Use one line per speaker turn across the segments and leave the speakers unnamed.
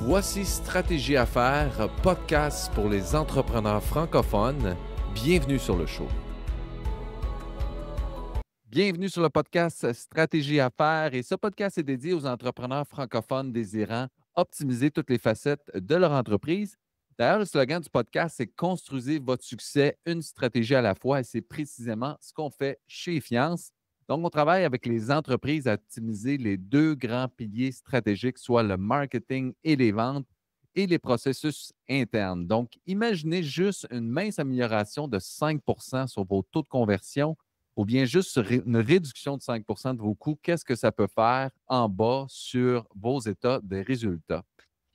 Voici Stratégie à faire, podcast pour les entrepreneurs francophones. Bienvenue sur le show. Bienvenue sur le podcast Stratégie à faire et ce podcast est dédié aux entrepreneurs francophones désirant optimiser toutes les facettes de leur entreprise. D'ailleurs, le slogan du podcast, c'est Construisez votre succès, une stratégie à la fois et c'est précisément ce qu'on fait chez Fiance. Donc, on travaille avec les entreprises à optimiser les deux grands piliers stratégiques, soit le marketing et les ventes et les processus internes. Donc, imaginez juste une mince amélioration de 5 sur vos taux de conversion ou bien juste une réduction de 5 de vos coûts. Qu'est-ce que ça peut faire en bas sur vos états de résultats?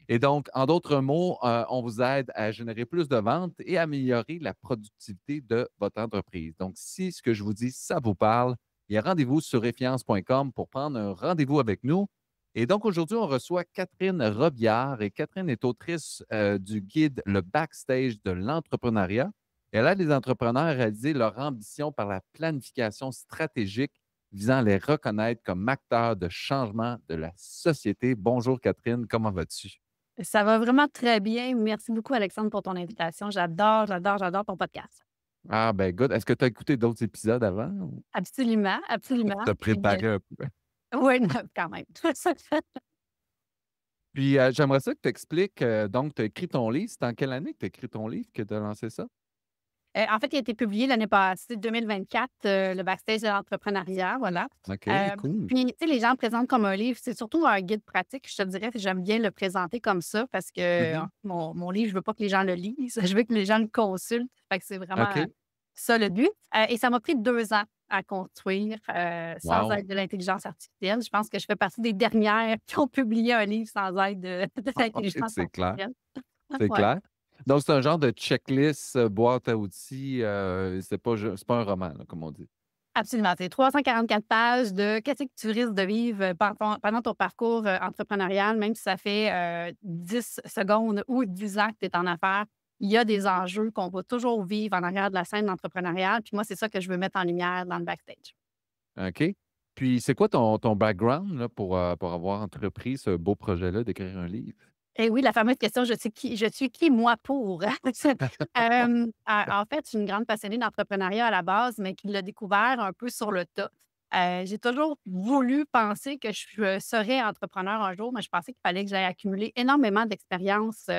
Et donc, en d'autres mots, on vous aide à générer plus de ventes et à améliorer la productivité de votre entreprise. Donc, si ce que je vous dis, ça vous parle, il y a rendez-vous sur refiance.com pour prendre un rendez-vous avec nous. Et donc, aujourd'hui, on reçoit Catherine Robillard et Catherine est autrice du guide Le Backstage de l'entrepreneuriat. Elle aide les entrepreneurs à réaliser leur ambition par la planification stratégique visant à les reconnaître comme acteurs de changement de la société. Bonjour Catherine, comment vas-tu?
Ça va vraiment très bien. Merci beaucoup, Alexandre, pour ton invitation. J'adore ton podcast.
Ah, ben good. Est-ce que tu as écouté d'autres épisodes avant? Ou
Absolument,
pour
absolument.
te
Puis,
préparer un peu?
oui, quand même.
Puis, j'aimerais ça que tu expliques, donc, tu as écrit ton livre. C'est en quelle année que tu as écrit ton livre, que tu as lancé ça?
En fait, il a été publié l'année passée, 2024, le backstage de l'entrepreneuriat, voilà.
OK, cool.
Puis, tu sais, les gens le présentent comme un livre. C'est surtout un guide pratique, je te dirais. J'aime bien le présenter comme ça parce que
Mhm.
mon livre, je veux pas que les gens le lisent. Je veux que les gens le consultent. Fait que c'est vraiment
OK.
ça le but. Et ça m'a pris 2 ans à construire sans
Wow.
aide de l'intelligence artificielle. Je pense que je fais partie des dernières qui ont publié un livre sans aide de l'intelligence
C'est clair.
artificielle.
C'est
Ouais.
clair. Donc, c'est un genre de checklist, boîte à outils. C'est pas un roman, là, comme on dit.
Absolument. C'est 344 pages de qu'est-ce que tu risques de vivre pendant ton parcours entrepreneurial, même si ça fait 10 secondes ou 10 ans que tu es en affaires. Il y a des enjeux qu'on va toujours vivre en arrière de la scène entrepreneuriale. Puis moi, c'est ça que je veux mettre en lumière dans le backstage.
OK. Puis, c'est quoi ton background là, pour avoir entrepris ce beau projet-là d'écrire un livre?
Et oui, la fameuse question, je suis qui moi pour? En fait, je suis une grande passionnée d'entrepreneuriat à la base, mais qui l'a découvert un peu sur le tas. J'ai toujours voulu penser que je serais entrepreneur un jour, mais je pensais qu'il fallait que j'aille accumuler énormément d'expérience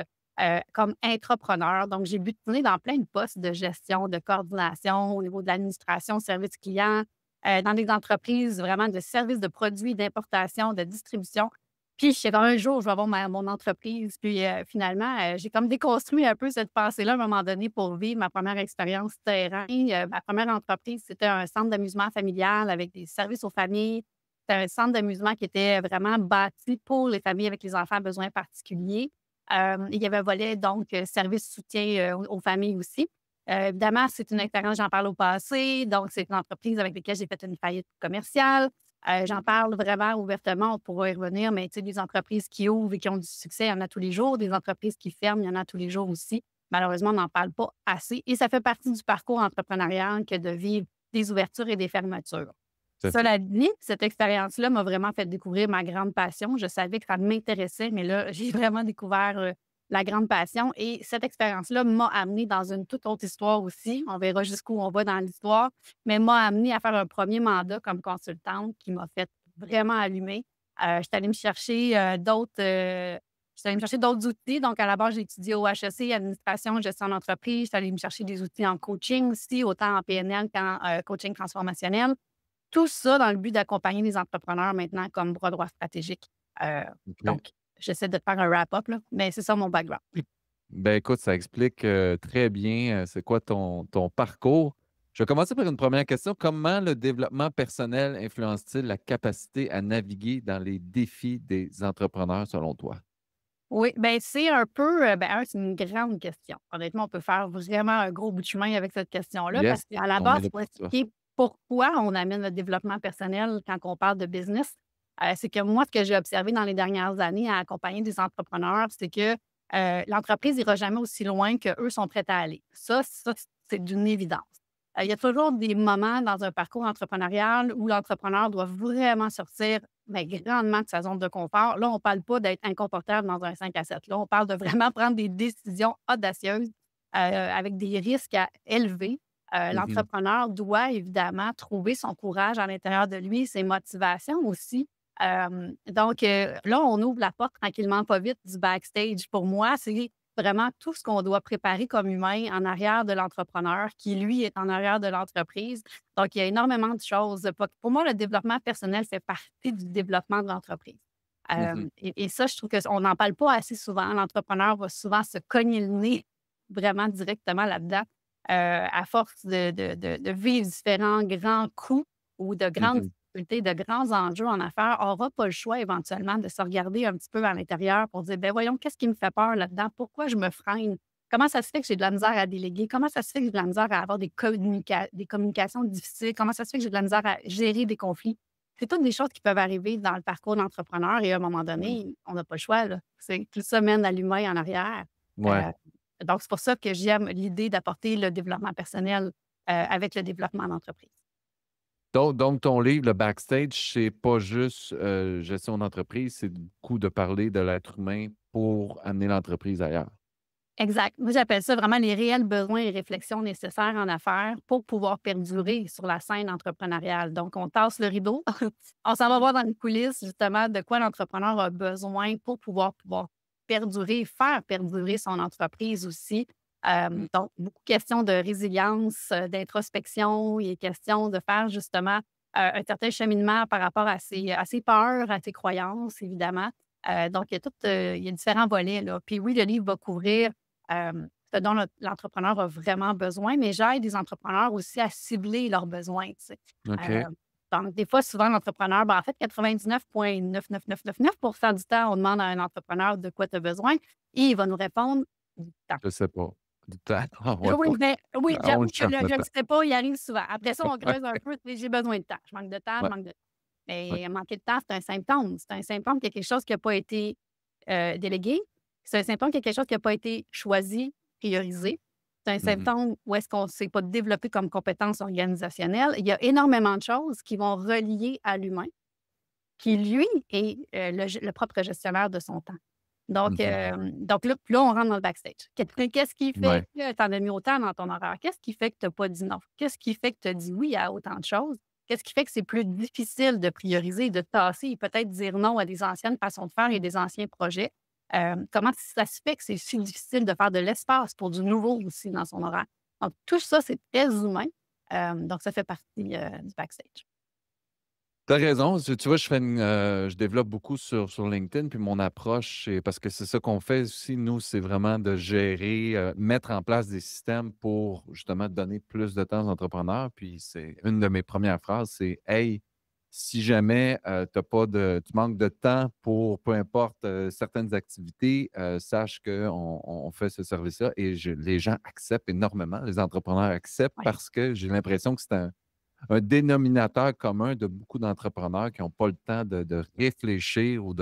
comme intrapreneur. Donc, j'ai butiné dans plein de postes de gestion, de coordination au niveau de l'administration, service client, dans des entreprises vraiment de services de produits, d'importation, de distribution. Puis, je sais comme un jour, je vais avoir mon entreprise. Puis, finalement, j'ai comme déconstruit un peu cette pensée-là à un moment donné pour vivre ma première expérience terrain. Ma première entreprise, c'était un centre d'amusement familial avec des services aux familles. C'était un centre d'amusement qui était vraiment bâti pour les familles avec les enfants à besoins particuliers. Il y avait un volet, donc, service soutien aux familles aussi. Évidemment, c'est une expérience, j'en parle au passé. Donc, c'est une entreprise avec laquelle j'ai fait une faillite commerciale. J'en parle vraiment ouvertement, on pourra y revenir, mais tu sais, des entreprises qui ouvrent et qui ont du succès, il y en a tous les jours. Des entreprises qui ferment, il y en a tous les jours aussi. Malheureusement, on n'en parle pas assez et ça fait partie du parcours entrepreneurial que de vivre des ouvertures et des fermetures.
C'est ça.
Cela dit, cette expérience-là m'a vraiment fait découvrir ma grande passion. Je savais que ça m'intéressait, mais là, j'ai vraiment découvert, la grande passion et cette expérience-là m'a amenée dans une toute autre histoire aussi. On verra jusqu'où on va dans l'histoire, mais m'a amenée à faire un premier mandat comme consultante qui m'a fait vraiment allumer. J'étais allée me chercher, j'étais allée me chercher d'autres outils. Donc à la base, j'ai étudié au HEC, administration, gestion d'entreprise. J'étais allée me chercher des outils en coaching aussi, autant en PNL qu'en, coaching transformationnel. Tout ça dans le but d'accompagner les entrepreneurs maintenant comme bras droit stratégique. Heu,
OK.
donc j'essaie de te faire un wrap-up là, mais c'est ça mon background.
Ben, écoute, ça explique, très bien, c'est quoi ton parcours. Je vais commencer par une première question. Comment le développement personnel influence-t-il la capacité à naviguer dans les défis des entrepreneurs selon toi?
Oui, ben c'est un peu, c'est une grande question. Honnêtement, on peut faire vraiment un gros bout de chemin avec cette question-là parce
Yes,
qu'à la
on est
base,
là
pour
pour ça.
expliquer pourquoi on amène le développement personnel quand on parle de business, c'est que moi, ce que j'ai observé dans les dernières années à accompagner des entrepreneurs, c'est que, l'entreprise ira jamais aussi loin qu'eux sont prêts à aller. Ça, c'est d'une évidence. Il y a toujours des moments dans un parcours entrepreneurial où l'entrepreneur doit vraiment sortir, mais grandement de sa zone de confort. Là, on ne parle pas d'être inconfortable dans un 5 à 7. Là, on parle de vraiment prendre des décisions audacieuses avec des risques élevés.
Mhm.
L'entrepreneur doit évidemment trouver son courage à l'intérieur de lui, ses motivations aussi. Donc, là, on ouvre la porte tranquillement, pas vite, du backstage. Pour moi, c'est vraiment tout ce qu'on doit préparer comme humain en arrière de l'entrepreneur qui, lui, est en arrière de l'entreprise. Donc, il y a énormément de choses. Pour moi, le développement personnel fait partie du développement de l'entreprise.
Mhm.
Et ça, je trouve qu'on n'en parle pas assez souvent. L'entrepreneur va souvent se cogner le nez vraiment directement là-dedans, à force de vivre différents grands coups ou de grandes
Mhm.
difficultés, de grands enjeux en affaires, n'aura pas le choix éventuellement de se regarder un petit peu à l'intérieur pour dire, ben voyons, qu'est-ce qui me fait peur là-dedans? Pourquoi je me freine? Comment ça se fait que j'ai de la misère à déléguer? Comment ça se fait que j'ai de la misère à avoir des communications difficiles? Comment ça se fait que j'ai de la misère à gérer des conflits? C'est toutes des choses qui peuvent arriver dans le parcours d'entrepreneur et à un moment
Mhm.
donné, on n'a pas le choix, là. Tout ça mène à l'humain en arrière.
Ouais.
Euh, donc, c'est pour ça que j'aime l'idée d'apporter le développement personnel avec le développement d'entreprise.
Donc, ton livre, le backstage, c'est pas juste gestion d'entreprise, c'est beaucoup de parler de l'être humain pour amener l'entreprise ailleurs.
Exact. Moi, j'appelle ça vraiment les réels besoins et réflexions nécessaires en affaires pour pouvoir perdurer sur la scène entrepreneuriale. Donc, on tasse le rideau. On s'en va voir dans les coulisses, justement, de quoi l'entrepreneur a besoin pour pouvoir perdurer, faire perdurer son entreprise aussi. Donc, beaucoup de questions de résilience, d'introspection. Il est question de faire justement un certain cheminement par rapport à ses peurs, à ses croyances, évidemment. Donc, il y a différents volets, là. Puis oui, le livre va couvrir ce dont l'entrepreneur a vraiment besoin, mais j'aide des entrepreneurs aussi à cibler leurs besoins, tu sais.
OK.
Donc des fois, souvent, l'entrepreneur, ben, en fait, 99,99999 du temps, on demande à un entrepreneur de quoi tu as besoin et il va nous répondre du temps.
Je sais pas. Du temps. Ah ouais,
Oui, mais oui,
on
j'avoue que
cherche le
je ne
temps.
sais pas, il arrive souvent. Après ça, on
Ouais,
creuse un peu, tu sais, j'ai besoin de temps. Je manque de temps, je
ouais,
manque de temps.
ouais.
Mais manquer de temps, c'est un symptôme. C'est un symptôme qu'il y a quelque chose qui n'a pas été délégué. C'est un symptôme qu'il y a quelque chose qui n'a pas été choisi, priorisé. C'est un
Mhm.
symptôme où est-ce qu'on ne s'est pas développé comme compétence organisationnelle. Il y a énormément de choses qui vont relier à l'humain, qui, lui, est le propre gestionnaire de son temps.
Mhm.
Donc là, on rentre dans le backstage. Qu'est-ce qui fait
Ouais.
que tu en as mis autant dans ton horaire? Qu'est-ce qui fait que tu n'as pas dit non? Qu'est-ce qui fait que tu as dit oui à autant de choses? Qu'est-ce qui fait que c'est plus difficile de prioriser, de tasser et peut-être dire non à des anciennes façons de faire et des anciens projets? Comment ça se fait que c'est si difficile de faire de l'espace pour du nouveau aussi dans son horaire? Donc, tout ça, c'est très humain. Donc, ça fait partie du backstage.
Tu as raison. Tu vois, je développe beaucoup sur LinkedIn, puis mon approche, c'est parce que c'est ça qu'on fait aussi, nous, c'est vraiment de gérer, mettre en place des systèmes pour justement donner plus de temps aux entrepreneurs. Puis c'est une de mes premières phrases, c'est Hey, si jamais tu manques de temps pour peu importe certaines activités, sache qu'on fait ce service-là et les gens acceptent énormément, les entrepreneurs acceptent
Oui.
parce que j'ai l'impression que c'est un dénominateur commun de beaucoup d'entrepreneurs qui n'ont pas le temps de réfléchir ou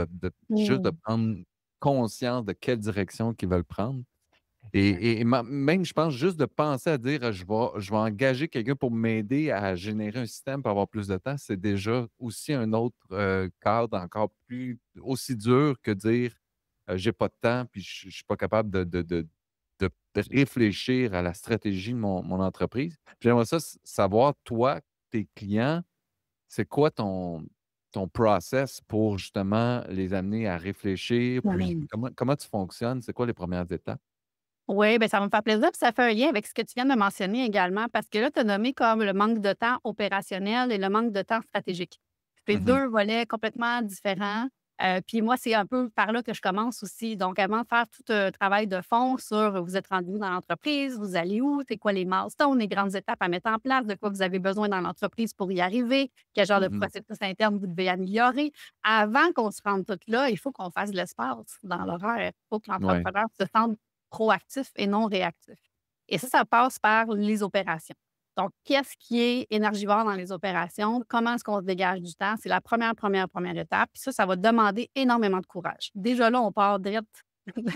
juste de
Mmh.
prendre conscience de quelle direction qu'ils veulent prendre. Même, je pense, juste de penser à dire je vais engager quelqu'un pour m'aider à générer un système pour avoir plus de temps, c'est déjà aussi un autre cadre encore plus aussi dur que dire j'ai pas de temps puis je ne suis pas capable de réfléchir à la stratégie de mon entreprise. J'aimerais ça savoir, toi, tes clients, c'est quoi ton process pour justement les amener à réfléchir? Puis
Oui.
comment tu fonctionnes? C'est quoi les premières étapes?
Oui, bien, ça va me faire plaisir. Puis ça fait un lien avec ce que tu viens de mentionner également, parce que là, tu as nommé comme le manque de temps opérationnel et le manque de temps stratégique. C'est
Mhm,
2 volets complètement différents. Puis moi, c'est un peu par là que je commence aussi. Donc, avant de faire tout un travail de fond sur vous êtes rendu où dans l'entreprise, vous allez où, c'est quoi les milestones, les grandes étapes à mettre en place, de quoi vous avez besoin dans l'entreprise pour y arriver, quel genre de
mhm.
processus interne vous devez améliorer. Avant qu'on se rende tout là, il faut qu'on fasse de l'espace dans l'horaire. Il faut que
Ouais.
l'entrepreneur se sente proactif et non réactif. Et ça passe par les opérations. Donc, qu'est-ce qui est énergivore dans les opérations? Comment est-ce qu'on se dégage du temps? C'est la première étape. Puis ça va demander énormément de courage. Déjà là, on part direct,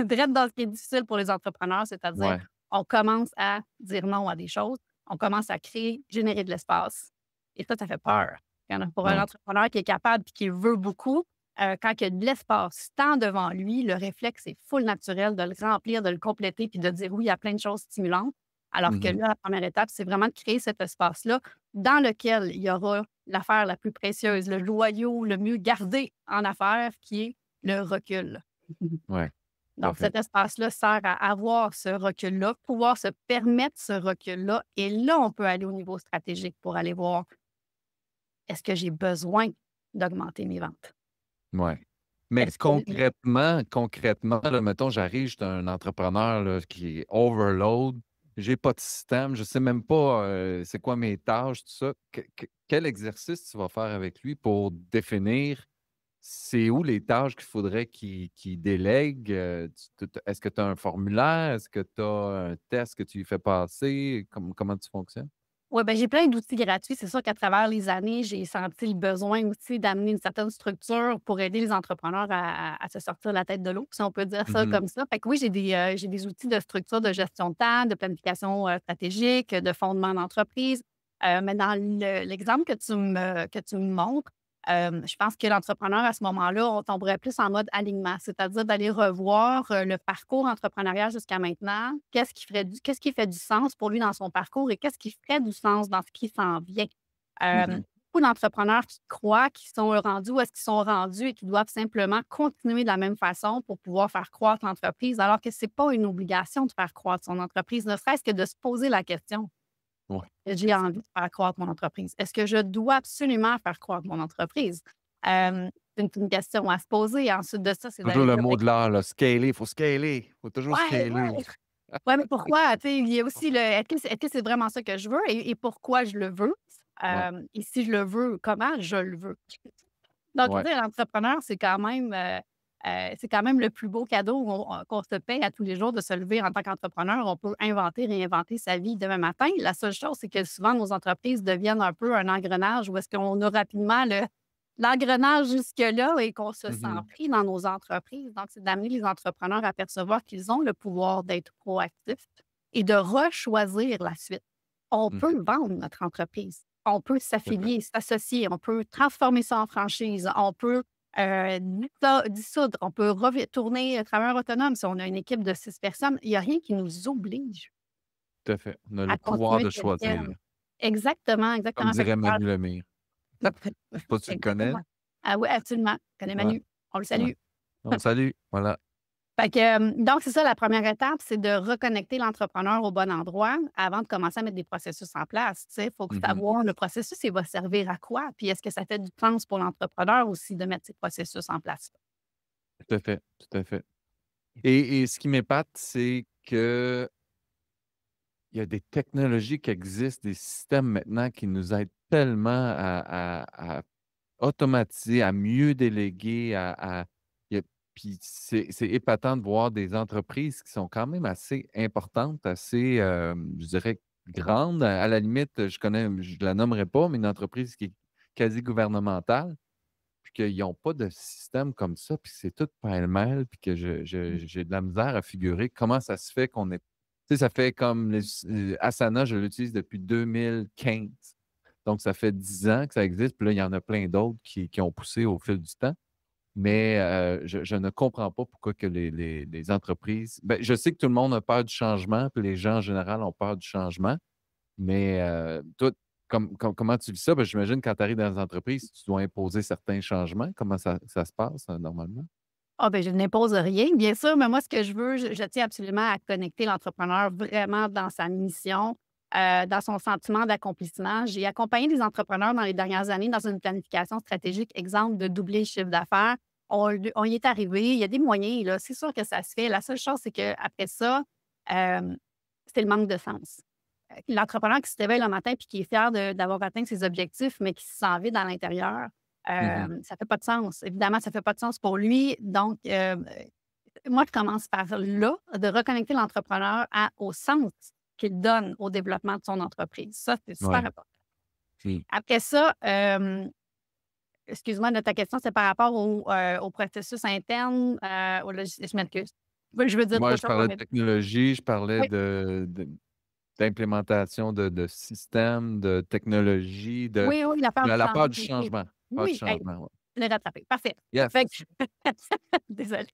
direct dans ce qui est difficile pour les entrepreneurs, c'est-à-dire
Ouais.
on commence à dire non à des choses. on commence à créer, générer de l'espace. Et ça fait peur. Pour un
Ouais.
entrepreneur qui est capable et qui veut beaucoup, quand il y a de l'espace tant devant lui, le réflexe est full naturel de le remplir, de le compléter puis de dire oui à plein de choses stimulantes. Alors que
Mmh.
là, la première étape, c'est vraiment de créer cet espace-là dans lequel il y aura l'affaire la plus précieuse, le joyau le mieux gardé en affaires qui est le recul.
Ouais, tout à
Donc,
fait.
cet espace-là sert à avoir ce recul-là, pouvoir se permettre ce recul-là. Et là, on peut aller au niveau stratégique pour aller voir est-ce que j'ai besoin d'augmenter mes ventes?
Ouais. Mais
Est-ce que
concrètement, là, mettons, j'arrive, je suis un entrepreneur là, qui est overload, j'ai pas de système, je sais même pas, c'est quoi mes tâches, tout ça. Quel exercice tu vas faire avec lui pour définir c'est où les tâches qu'il faudrait qu'il délègue? Est-ce que tu as un formulaire? Est-ce que tu as un test que tu lui fais passer? Comment tu fonctionnes?
ouais, ben, j'ai plein d'outils gratuits. C'est sûr qu'à travers les années, j'ai senti le besoin aussi d'amener une certaine structure pour aider les entrepreneurs à se sortir la tête de l'eau, si on peut dire ça
Mmh.
comme ça. Fait que oui, j'ai des outils de structure de gestion de temps, de planification, stratégique, de fondement d'entreprise. Mais dans l'exemple que tu me montres, je pense que l'entrepreneur, à ce moment-là, on tomberait plus en mode alignement, c'est-à-dire d'aller revoir, le parcours entrepreneurial jusqu'à maintenant. Qu'est-ce qui fait du sens pour lui dans son parcours et qu'est-ce qui ferait du sens dans ce qui s'en vient?
Mmh.
Beaucoup d'entrepreneurs qui croient qu'ils sont rendus où est-ce qu'ils sont rendus et qui doivent simplement continuer de la même façon pour pouvoir faire croître l'entreprise, alors que c'est pas une obligation de faire croître son entreprise, ne serait-ce que de se poser la question:
Ouais.
j'ai envie de faire croître mon entreprise. Est-ce que je dois absolument faire croître mon entreprise? C'est une question à se poser. Ensuite de ça, c'est
Toujours
d'aller
le
dire,
mot
ben,
de l'heure, là, scaler, il faut scaler, il faut toujours
ouais,
scaler.
ouais. Ouais, mais pourquoi? Tu sais, il y a aussi le est-ce que c'est vraiment ça que je veux et pourquoi je le veux?
Ouais,
Et si je le veux, comment je le veux? Donc, tu
ouais,
sais, l'entrepreneur, c'est quand même le plus beau cadeau qu'on se paye à tous les jours de se lever en tant qu'entrepreneur. On peut inventer, réinventer sa vie demain matin. La seule chose, c'est que souvent, nos entreprises deviennent un peu un engrenage où est-ce qu'on a rapidement l'engrenage jusque-là et qu'on se sent
mmh.
pris dans nos entreprises. Donc, c'est d'amener les entrepreneurs à percevoir qu'ils ont le pouvoir d'être proactifs et de rechoisir la suite. On
Mmh.
peut vendre notre entreprise. On peut
Tout à fait.
s'affilier, s'associer, on peut transformer ça en franchise, on peut, dissoudre, on peut tourner, travailleur autonome si on a une équipe de 6 personnes. Il y a rien qui nous oblige
Tout à fait. On a
à
le pouvoir
continuer
de
tel quel.
choisir,
Exactement,
comme
exactement. Fait que
dirait Manu Lemire. Je sais pas si tu le connais?
exactement. Ah oui, absolument. Je connais
Ouais,
Manu, on le
ouais.
salue.
On le salue, voilà.
Fait que, donc c'est ça, la première étape, c'est de reconnecter l'entrepreneur au bon endroit avant de commencer à mettre des processus en place, tu sais. Il faut
Mmh.
savoir le processus, il va servir à quoi? Puis est-ce que ça fait du sens pour l'entrepreneur aussi de mettre ces processus en place?
Tout à fait, tout à fait. Et ce qui m'épate, c'est qu'il y a des technologies qui existent, des systèmes maintenant qui nous aident tellement à automatiser, à mieux déléguer, il y a puis c'est épatant de voir des entreprises qui sont quand même assez importantes, assez, je dirais grandes. À la limite, je la nommerai pas, mais une entreprise qui est quasi gouvernementale, puis qu'ils n'ont pas de système comme ça, puis c'est tout pêle-mêle, puis que j'ai de la misère à figurer comment ça se fait qu'on est tu sais, ça fait comme Asana, je l'utilise depuis 2015. Donc ça fait 10 ans que ça existe, puis là, il y en a plein d'autres qui ont poussé au fil du temps. Mais je ne comprends pas pourquoi que les entreprises je sais que tout le monde a peur du changement, puis les gens en général ont peur du changement, mais toi, comment tu vis ça? J'imagine quand tu arrives dans les entreprises, tu dois imposer certains changements. Comment ça se passe, normalement?
Ah ben je n'impose rien, bien sûr, mais moi, ce que je veux, je tiens absolument à connecter l'entrepreneur vraiment dans sa mission, dans son sentiment d'accomplissement. J'ai accompagné des entrepreneurs dans les dernières années dans une planification stratégique, exemple de doubler le chiffre d'affaires. On y est arrivé, il y a des moyens, là, c'est sûr que ça se fait. La seule chose, c'est qu'après ça, hem, c'est le manque de sens. L'entrepreneur qui se réveille le matin puis qui est fier d'avoir atteint ses objectifs, mais qui se sent vide à l'intérieur,
Mmh.
ça fait pas de sens. Évidemment, ça fait pas de sens pour lui. Donc, moi, je commence par là, de reconnecter l'entrepreneur au sens qu'il donne au développement de son entreprise. Ça, c'est super
Ouais.
important.
Mmh.
Après ça, excuse-moi, de ta question, c'est par rapport au processus interne, je m'excuse. Oui, je veux dire
Moi,
autre
je
chose,
parlais de
mais
technologie, je parlais
oui.
de d'implémentation de systèmes, de technologies,
Oui, oui, la peur du
la peur du
changement. Oui,
changement. Peur du
oui, hey,
changement, ouais.
je l'ai rattrapé. Parfait. Fait
Yes!
que désolée.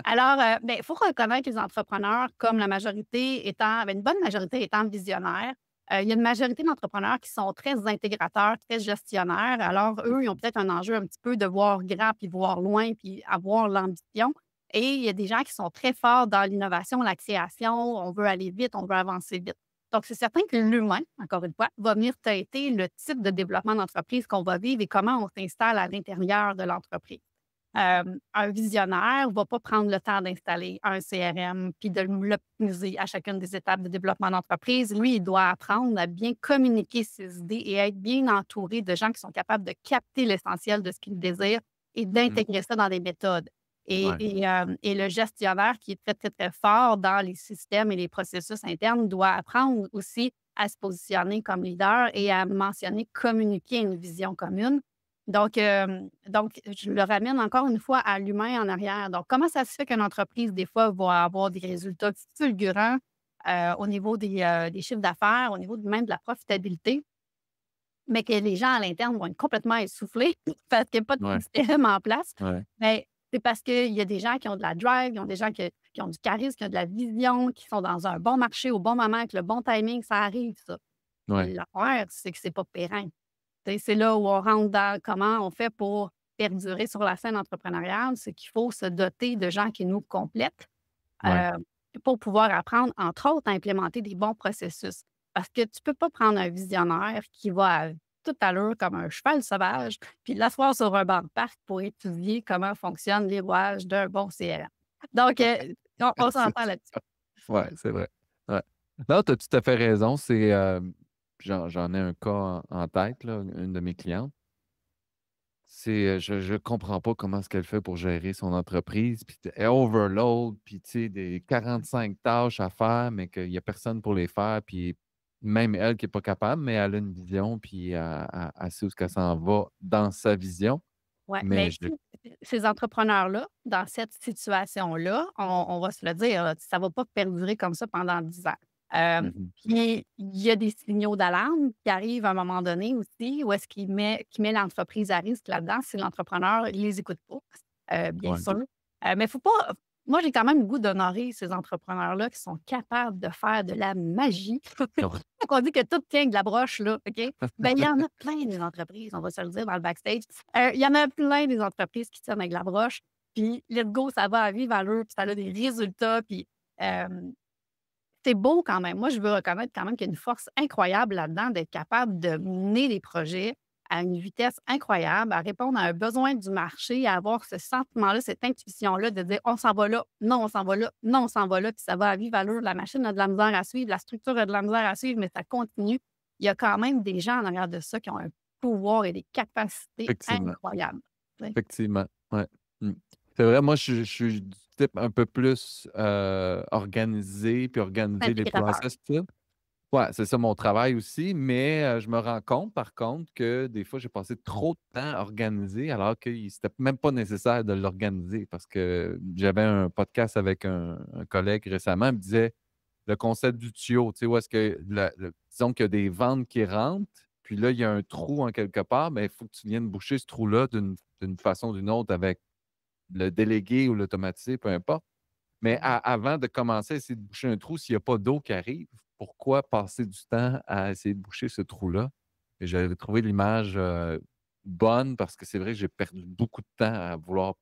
Alors, il faut reconnaître les entrepreneurs comme la majorité étant une bonne majorité étant visionnaires. Il y a une majorité d'entrepreneurs qui sont très intégrateurs, très gestionnaires. Alors, eux, ils ont peut-être un enjeu un petit peu de voir grand, puis voir loin, puis avoir l'ambition. Et il y a des gens qui sont très forts dans l'innovation, la création. On veut aller vite, on veut avancer vite. Donc, c'est certain que l'humain, encore une fois, va venir têter le type de développement d'entreprise qu'on va vivre et comment on s'installe à l'intérieur de l'entreprise. Un visionnaire ne va pas prendre le temps d'installer un CRM puis de l'optimiser à chacune des étapes de développement d'entreprise. Lui, il doit apprendre à bien communiquer ses idées et à être bien entouré de gens qui sont capables de capter l'essentiel de ce qu'il désire et
Mmh.
d'intégrer ça dans des méthodes.
Ouais.
Et le gestionnaire qui est très, très, très fort dans les systèmes et les processus internes doit apprendre aussi à se positionner comme leader et à mentionner, communiquer une vision commune. Donc, je le ramène encore une fois à l'humain en arrière. Donc, comment ça se fait qu'une entreprise, des fois, va avoir des résultats fulgurants au niveau des chiffres d'affaires, au niveau même de la profitabilité, mais que les gens à l'interne vont être complètement essoufflés parce qu'il n'y a pas de
Ouais.
système en place?
Ouais.
Bien, c'est parce qu'il y a des gens qui ont de la drive, qui ont des gens qui ont du charisme, qui ont de la vision, qui sont dans un bon marché au bon moment, avec le bon timing, ça arrive, ça.
Ouais.
L'affaire, c'est que c'est pas pérenne. Tu sais, c'est là où on rentre dans comment on fait pour perdurer sur la scène entrepreneuriale, c'est qu'il faut se doter de gens qui nous complètent,
Ouais.
heu, pour pouvoir apprendre, entre autres, à implémenter des bons processus. Parce que tu peux pas prendre un visionnaire qui va à toute allure comme un cheval sauvage, puis l'asseoir sur un banc de parc pour étudier comment fonctionnent les rouages d'un bon CRM. Donc, on
C'est
s'entend là-dessus.
ça. Ouais, c'est vrai. Ouais. Non, tu as tout à fait raison. C'est, j'en ai un cas en tête, là, une de mes clientes. C'est, je comprends pas comment est-ce qu'elle fait pour gérer son entreprise, puis elle overload, puis tu sais, des 45 tâches à faire, mais qu'il y a personne pour les faire, puis même elle qui est pas capable, mais elle a une vision, puis elle sait où est-ce qu'elle s'en va dans sa vision.
Ouais,
Mais
mais
je
ces entrepreneurs-là, dans cette situation-là, on va se le dire, là, ça ne va pas perdurer comme ça pendant 10 ans.
Mmh.
Puis il y a des signaux d'alarme qui arrivent à un moment donné aussi, où est-ce qu'il met l'entreprise à risque là-dedans si l'entrepreneur ne les écoute pas, bien
Ouais.
sûr. Mais faut pas moi, j'ai quand même le goût d'honorer ces entrepreneurs-là qui sont capables de faire de la magie.
Ouais.
On dit que tout tient de la broche, là, OK? Bien, il y en a plein des entreprises, on va se le dire dans le backstage. Il y en a plein des entreprises qui tiennent avec la broche, puis let's go, ça va à vive allure, puis ça a des résultats, puis hem, c'est beau quand même. Moi, je veux reconnaître quand même qu'il y a une force incroyable là-dedans d'être capable de mener des projets à une vitesse incroyable, à répondre à un besoin du marché, à avoir ce sentiment-là, cette intuition-là de dire: «On s'en va là, non, on s'en va là, non, on s'en va là», puis ça va à vive allure. La machine a de la misère à suivre, la structure a de la misère à suivre, mais ça continue. Il y a quand même des gens en arrière de ça qui ont un pouvoir et des capacités
Effectivement.
incroyables, tu sais.
Effectivement, ouais. Mmh. C'est vrai, moi, je suis du type un peu plus, organisé, puis organiser les
Intégrateur.
process, tout ça. Ouais, c'est ça mon travail aussi, mais je me rends compte, par contre, que des fois, j'ai passé trop de temps à organiser alors que c'était même pas nécessaire de l'organiser parce que j'avais un podcast avec un collègue récemment, il me disait le concept du tuyau, tu sais, où est-ce que disons qu'il y a des ventes qui rentrent, puis là, il y a un trou en quelque part, mais il faut que tu viennes boucher ce trou-là d'une façon ou d'une autre avec le délégué ou l'automatisé, peu importe. Mais
Mmh.
avant de commencer à essayer de boucher un trou, s'il n'y a pas d'eau qui arrive, pourquoi passer du temps à essayer de boucher ce trou-là? Et j'avais trouvé l'image, bonne parce que c'est vrai que j'ai perdu beaucoup de temps à vouloir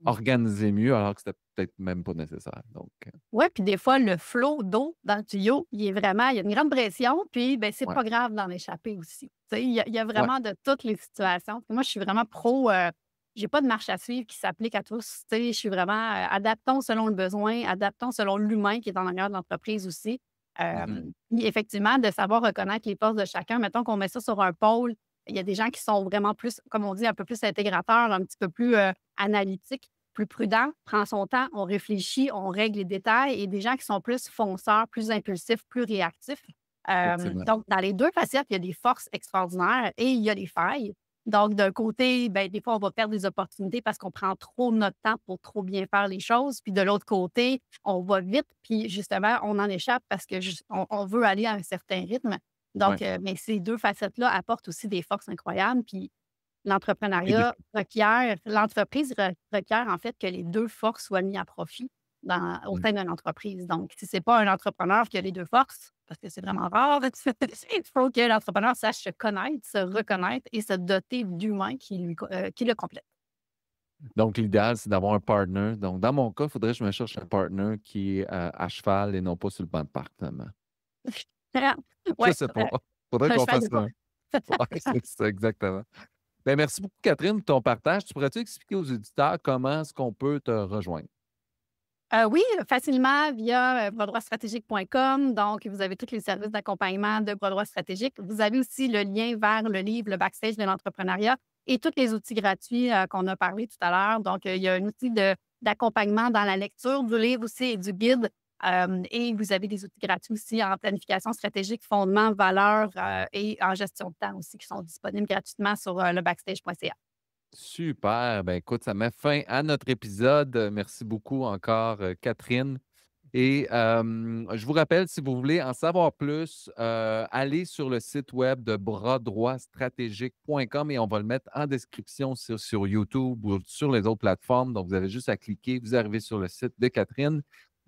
organiser mieux alors que c'était peut-être même pas nécessaire, donc
Ouais, puis des fois, le flot d'eau dans le tuyau, il y a une grande pression, puis ben, c'est
ouais,
pas grave d'en échapper aussi. Tu sais, il y a
ouais.
vraiment de toutes les situations. Moi, je suis vraiment pro, j'ai pas de marche à suivre qui s'applique à tous. Tu sais, je suis vraiment, adaptons selon le besoin, adaptons selon l'humain qui est en arrière de l'entreprise aussi.
Mmh.
Puis effectivement, de savoir reconnaître les forces de chacun. Mettons qu'on met ça sur un pôle, il y a des gens qui sont vraiment plus, comme on dit, un peu plus intégrateurs, un petit peu plus, analytiques, plus prudent, prend son temps, on réfléchit, on règle les détails et des gens qui sont plus fonceurs, plus impulsifs, plus réactifs.
Effectivement.
Donc, dans les 2 facettes, il y a des forces extraordinaires et il y a des failles. Donc, d'un côté, ben, des fois, on va perdre des opportunités parce qu'on prend trop notre temps pour trop bien faire les choses. Puis de l'autre côté, on va vite, puis justement, on en échappe parce que on veut aller à un certain rythme.
Ouais.
Donc, mais ces 2 facettes-là apportent aussi des forces incroyables. Puis
Et des
l'entreprise requiert en fait que les 2 forces soient mis à profit au
mmh.
sein d'une entreprise. Donc, si c'est pas un entrepreneur qui a les 2 forces, parce que c'est vraiment rare, il faut que l'entrepreneur sache se connaître, se reconnaître et se doter d'humains qui le complètent.
Donc l'idéal, c'est d'avoir un partner. Donc dans mon cas, il faudrait que je me cherche un partner qui est, à cheval et non pas sur le banc de parc, finalement. Je
Ouais,
sais pas. Faudrait
un
qu'on
cheval de
fasse
course.
un ouais, c'est ça, exactement. Ben, merci beaucoup, Catherine, pour ton partage. Tu pourrais-tu expliquer aux auditeurs comment est-ce qu'on peut te rejoindre?
Oui, facilement via, bras-droit-stratégique.com. Donc, vous avez tous les services d'accompagnement de Bras Droit Stratégique. Vous avez aussi le lien vers le livre «Le backstage de l'entrepreneuriat» et tous les outils gratuits, qu'on a parlé tout à l'heure. Donc, il y a un outil d'accompagnement dans la lecture du livre aussi et du guide, et vous avez des outils gratuits aussi en planification stratégique, fondement, valeurs, et en gestion de temps aussi qui sont disponibles gratuitement sur, lebackstage.ca.
Super. Ben, écoute, ça met fin à notre épisode. Merci beaucoup encore, Catherine. Et je vous rappelle, si vous voulez en savoir plus, allez sur le site web de bras-droit-stratégique.com et on va le mettre en description sur YouTube ou sur les autres plateformes. Donc, vous avez juste à cliquer, vous arrivez sur le site de Catherine.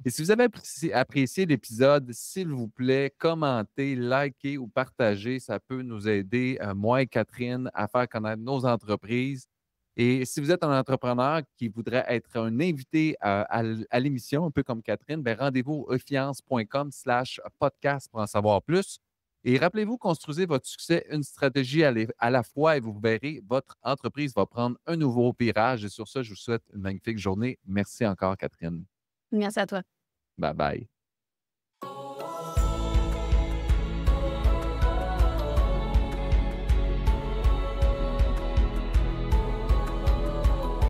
Et si vous avez apprécié l'épisode, s'il vous plaît, commentez, likez ou partagez. Ça peut nous aider, moi et Catherine, à faire connaître nos entreprises. Et si vous êtes un entrepreneur qui voudrait être un invité à l'émission, un peu comme Catherine, ben rendez-vous au effiance.com/podcast pour en savoir plus. Et rappelez-vous, construisez votre succès une stratégie à la fois et vous verrez, votre entreprise va prendre un nouveau virage. Et sur ça, je vous souhaite une magnifique journée. Merci encore, Catherine.
Merci à toi.
Bye bye.